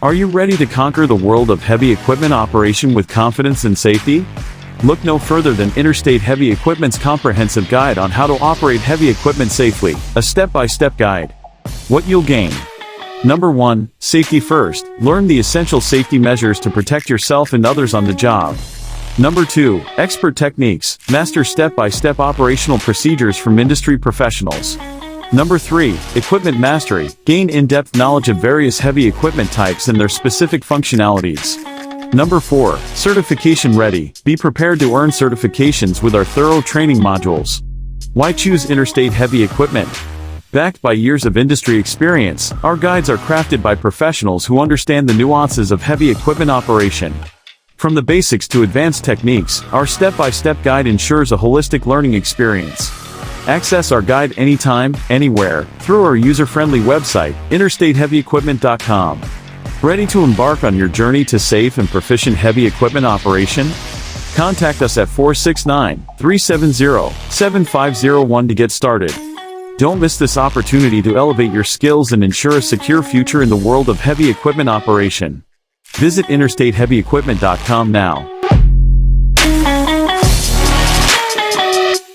Are you ready to conquer the world of heavy equipment operation with confidence and safety? Look no further than Interstate Heavy Equipment's comprehensive guide on how to operate heavy equipment safely, a step-by-step guide. What you'll gain. Number 1, safety first. Learn the essential safety measures to protect yourself and others on the job. Number 2, expert techniques. Master step-by-step operational procedures from industry professionals. Number 3, equipment mastery. Gain in-depth knowledge of various heavy equipment types and their specific functionalities. Number 4, certification ready. Be prepared to earn certifications with our thorough training modules. Why choose Interstate Heavy Equipment? Backed by years of industry experience, our guides are crafted by professionals who understand the nuances of heavy equipment operation. From the basics to advanced techniques, our step-by-step guide ensures a holistic learning experience. Access our guide anytime, anywhere, through our user-friendly website, interstateheavyequipment.com. Ready to embark on your journey to safe and proficient heavy equipment operation? Contact us at 469-370-7501 to get started. Don't miss this opportunity to elevate your skills and ensure a secure future in the world of heavy equipment operation. Visit interstateheavyequipment.com now.